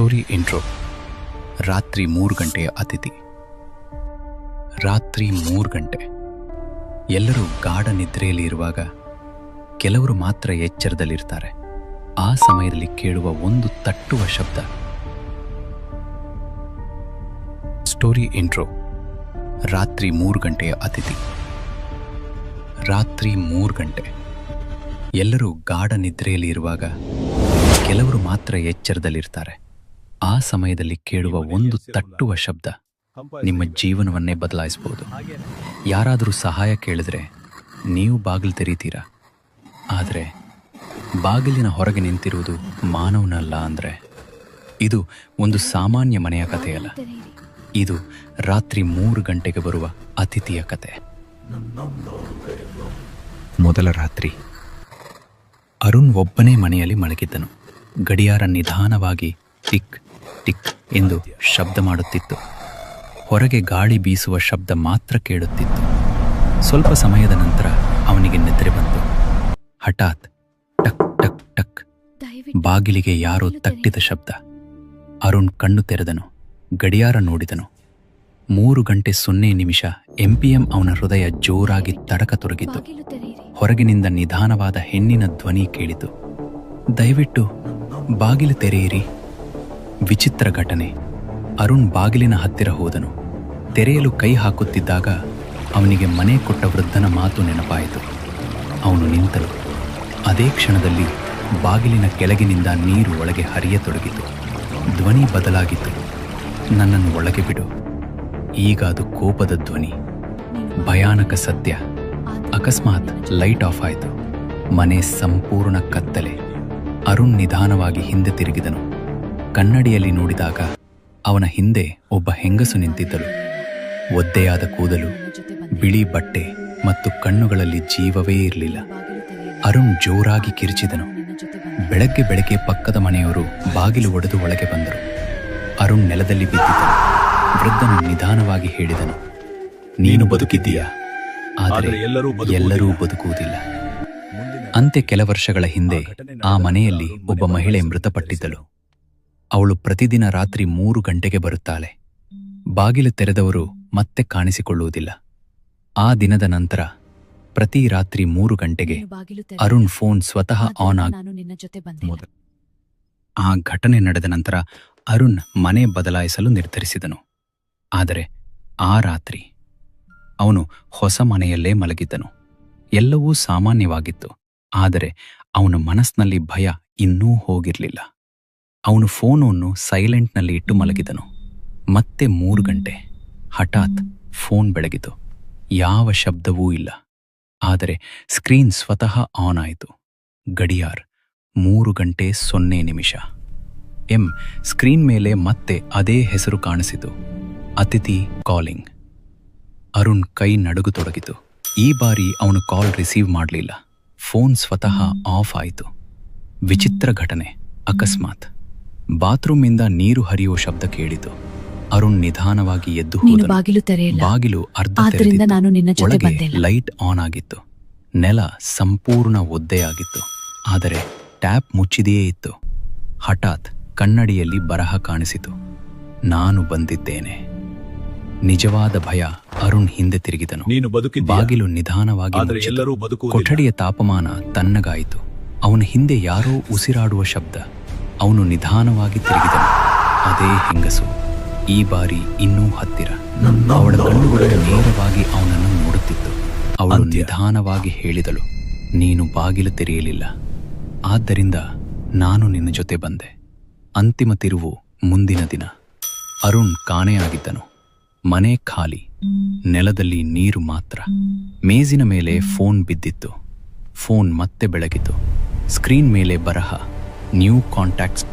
Story intro. ರಾತ್ರಿ 3 ಗಂಟೆಯ ಅತಿಥಿ. ರಾತ್ರಿ 3 ಗಂಟೆ. ಎಲ್ಲರೂ ಗಾಢ ನಿದ್ರೆಯಲ್ಲಿ ಇರುವಾಗ ಕೆಲವರು ಮಾತ್ರ ಎಚ್ಚರದಲ್ಲಿರ್ತಾರೆ. ಆ ಸಮಯದಲ್ಲಿ ಕೇಳುವ ಒಂದು ತಟ್ಟುವ ಶಬ್ದ. Story intro. ರಾತ್ರಿ 3 ಗಂಟೆಯ ಅತಿಥಿ. ರಾತ್ರಿ 3 ಗಂಟೆ. ಎಲ್ಲರೂ ಗಾಢ ನಿದ್ರೆಯಲ್ಲಿ ಇರುವಾಗ ಕೆಲವರು ಮಾತ್ರ ಎಚ್ಚರದಲ್ಲಿರ್ತಾರೆ. ಆ ಸಮಯದಲ್ಲಿ ಕೇಳುವ ಒಂದು ತಟ್ಟುವ ಶಬ್ದ ನಿಮ್ಮ ಜೀವನವನ್ನೇ ಬದಲಾಯಿಸಬಹುದು. ಯಾರಾದರೂ ಸಹಾಯ ಕೇಳಿದ್ರೆ ನೀವು ಬಾಗಿಲು ತೆರೀತೀರಾ, ಆದರೆ ಬಾಗಿಲಿನ ಹೊರಗೆ ನಿಂತಿರುವುದು ಮಾನವನಲ್ಲ. ಅಂದರೆ ಇದು ಒಂದು ಸಾಮಾನ್ಯ ಮನೆಯ ಕಥೆಯಲ್ಲ, ಇದು ರಾತ್ರಿ 3 ಗಂಟೆಗೆ ಬರುವ ಅತಿಥಿಯ ಕತೆ. ಮೊದಲ ರಾತ್ರಿ. ಅರುಣ್ ಒಬ್ಬನೇ ಮನೆಯಲ್ಲಿ ಮಲಗಿದ್ದನು. ಗಡಿಯಾರ ನಿಧಾನವಾಗಿ ಟಿಕ್ ಟಿಕ್ ಎಂದು ಶಬ್ದ ಮಾಡುತ್ತಿತ್ತು. ಹೊರಗೆ ಗಾಳಿ ಬೀಸುವ ಶಬ್ದ ಮಾತ್ರ ಕೇಳುತ್ತಿತ್ತು. ಸ್ವಲ್ಪ ಸಮಯದ ನಂತರ ಅವನಿಗೆ ನಿದ್ರೆ ಬಂತು. ಹಠಾತ್ ಟಕ್ ಟಕ್ ಟಕ್, ಬಾಗಿಲಿಗೆ ಯಾರೋ ತಟ್ಟಿದ ಶಬ್ದ. ಅರುಣ್ ಕಣ್ಣು ತೆರೆದನು. ಗಡಿಯಾರ ನೋಡಿದನು. 3:00 MPM. ಅವನ ಹೃದಯ ಜೋರಾಗಿ ತಡಕತೊಡಗಿತು. ಹೊರಗಿನಿಂದ ನಿಧಾನವಾದ ಹೆಣ್ಣಿನ ಧ್ವನಿ ಕೇಳಿತು. ದಯವಿಟ್ಟು ಬಾಗಿಲು ತೆರೆಯಿರಿ. ವಿಚಿತ್ರ ಘಟನೆ. ಅರುಣ್ ಬಾಗಿಲಿನ ಹತ್ತಿರ ಹೋದನು. ತೆರೆಯಲು ಕೈ ಹಾಕುತ್ತಿದ್ದಾಗ ಅವನಿಗೆ ಮನೆ ಕೊಟ್ಟ ವೃದ್ಧನ ಮಾತು ನೆನಪಾಯಿತು. ಅವನು ನಿಂತನು. ಅದೇ ಕ್ಷಣದಲ್ಲಿ ಬಾಗಿಲಿನ ಕೆಳಗಿನಿಂದ ನೀರು ಒಳಗೆ ಹರಿಯತೊಡಗಿತು. ಧ್ವನಿ ಬದಲಾಗಿತ್ತು. ನನ್ನನ್ನು ಒಳಗೆ ಬಿಡು. ಈಗ ಅದು ಕೋಪದ ಧ್ವನಿ. ಭಯಾನಕ ಸತ್ಯ. ಅಕಸ್ಮಾತ್ ಲೈಟ್ ಆಫ್ ಆಯಿತು. ಮನೆ ಸಂಪೂರ್ಣ ಕತ್ತಲೆ. ಅರುಣ್ ನಿಧಾನವಾಗಿ ಹಿಂದೆ ತಿರುಗಿದನು. ಕನ್ನಡಿಯಲ್ಲಿ ನೋಡಿದಾಗ ಅವನ ಹಿಂದೆ ಒಬ್ಬ ಹೆಂಗಸು ನಿಂತಿದ್ದಳು. ಒದ್ದೆಯಾದ ಕೂದಲು, ಬಿಳಿ ಬಟ್ಟೆ ಮತ್ತು ಕಣ್ಣುಗಳಲ್ಲಿ ಜೀವವೇ ಇರಲಿಲ್ಲ. ಅರುಣ್ ಜೋರಾಗಿ ಕಿರಿಚಿದನು. ಬೆಳಗ್ಗೆ ಪಕ್ಕದ ಮನೆಯವರು ಬಾಗಿಲು ಒಡೆದು ಒಳಗೆ ಬಂದರು. ಅರುಣ್ ನೆಲದಲ್ಲಿ ಬಿದ್ದಿದ್ದನು. ವೃದ್ಧನು ನಿಧಾನವಾಗಿ ಹೇಳಿದನು, ನೀನು ಬದುಕಿದ್ದೀಯಾ, ಆದರೆ ಎಲ್ಲರೂ ಬದುಕುವುದಿಲ್ಲ. ಅಂತೆ ಕೆಲ ವರ್ಷಗಳ ಹಿಂದೆ ಆ ಮನೆಯಲ್ಲಿ ಒಬ್ಬ ಮಹಿಳೆ ಮೃತಪಟ್ಟಿದ್ದಳು. ಅವಳು ಪ್ರತಿದಿನ ರಾತ್ರಿ 3 ಗಂಟೆಗೆ ಬರುತ್ತಾಳೆ. ಬಾಗಿಲು ತೆರೆದವರು ಮತ್ತೆ ಕಾಣಿಸಿಕೊಳ್ಳುವುದಿಲ್ಲ. ಆ ದಿನದ ನಂತರ ಪ್ರತಿ ರಾತ್ರಿ 3 ಗಂಟೆಗೆ ಅರುಣ್ ಫೋನ್ ಸ್ವತಃ ಆನ್ ಆಗ. ಆ ಘಟನೆ ನಡೆದ ನಂತರ ಅರುಣ್ ಮನೆ ಬದಲಾಯಿಸಲು ನಿರ್ಧರಿಸಿದನು. ಆದರೆ ಆ ರಾತ್ರಿ ಅವನು ಹೊಸ ಮನೆಯಲ್ಲೇ ಮಲಗಿದ್ದನು. ಎಲ್ಲವೂ ಸಾಮಾನ್ಯವಾಗಿತ್ತು. ಆದರೆ ಅವನ ಮನಸ್ಸಿನಲ್ಲಿ ಭಯ ಇನ್ನೂ ಹೋಗಿರಲಿಲ್ಲ. ಅವನು ಫೋನನ್ನು ಸೈಲೆಂಟ್ನಲ್ಲಿ ಇಟ್ಟು ಮಲಗಿದನು. ಮತ್ತೆ 3 ಗಂಟೆ. ಹಠಾತ್ ಫೋನ್ ಬೆಳಗಿತು. ಯಾವ ಶಬ್ದವೂ ಇಲ್ಲ. ಆದರೆ ಸ್ಕ್ರೀನ್ ಸ್ವತಃ ಆನ್ ಆಯಿತು. ಗಡಿಯಾರ 3:00 M. ಸ್ಕ್ರೀನ್ ಮೇಲೆ ಮತ್ತೆ ಅದೇ ಹೆಸರು ಕಾಣಿಸಿತು. ಅತಿಥಿ ಕಾಲಿಂಗ್. ಅರುಣ್ ಕೈ ನಡುಗತೊಡಗಿತು. ಈ ಬಾರಿ ಅವನು ಕಾಲ್ ರಿಸೀವ್ ಮಾಡಲಿಲ್ಲ. ಫೋನ್ ಸ್ವತಃ ಆಫ್ ಆಯಿತು. ವಿಚಿತ್ರ ಘಟನೆ. ಅಕಸ್ಮಾತ್ ಬಾತ್ರೂಮಿಂದ ನೀರು ಹರಿಯುವ ಶಬ್ದ ಕೇಳಿತು. ಅರುಣ್ ನಿಧಾನವಾಗಿ ಎದ್ದು ಹೋದನು. ಬಾಗಿಲು ಅರ್ಧ ತೆರೆದಿತ್ತು. ಒಳಗೆ ಲೈಟ್ ಆನ್ ಆಗಿತ್ತು. ನೆಲ ಸಂಪೂರ್ಣ ಒದ್ದೆಯಾಗಿತ್ತು. ಆದರೆ ಟ್ಯಾಪ್ ಮುಚ್ಚಿದೆಯೇ ಇತ್ತು. ಹಠಾತ್ ಕನ್ನಡಿಯಲ್ಲಿ ಬರಹ ಕಾಣಿಸಿತು, ನಾನು ಬಂದಿದ್ದೇನೆ. ನಿಜವಾದ ಭಯ. ಅರುಣ್ ಹಿಂದೆ ತಿರುಗಿದನು. ಬಾಗಿಲು ನಿಧಾನವಾಗಿ ಮುಚ್ಚಿತು. ಕೊಠಡಿಯ ತಾಪಮಾನ ತಣ್ಣಗಾಯಿತು. ಅವನ ಹಿಂದೆ ಯಾರೋ ಉಸಿರಾಡುವ ಶಬ್ದ. ಅವನು ನಿಧಾನವಾಗಿ ತಿರುಗಿದನು. ಅದೇ ಹೆಂಗಸು. ಈ ಬಾರಿ ಇನ್ನೂ ಹತ್ತಿರ. ಅವಳ ಕಣ್ಣುಗಳು ನೇರವಾಗಿ ಅವನನ್ನು ನೋಡುತ್ತಿತ್ತು. ಅವಳು ನಿಧಾನವಾಗಿ ಹೇಳಿದಳು, ನೀನು ಬಾಗಿಲು ತೆರೆಯಲಿಲ್ಲ, ಆದ್ದರಿಂದ ನಾನು ನಿನ್ನ ಜೊತೆ ಬಂದೆ. ಅಂತಿಮ ತಿರುವು ಮುಂದಿನ ದಿನ. ಅರುಣ್ ಕಾಣೆಯಾಗಿದ್ದನು. ಮನೆ ಖಾಲಿ. ನೆಲದಲ್ಲಿ ನೀರು ಮಾತ್ರ. ಮೇಜಿನ ಮೇಲೆ ಫೋನ್ ಬಿದ್ದಿತ್ತು. ಫೋನ್ ಮತ್ತೆ ಬೆಳಗಿತು. ಸ್ಕ್ರೀನ್ ಮೇಲೆ ಬರಹ, ನ್ಯೂ ಕಾಂಟ್ಯಾಕ್ಟ್ಸ್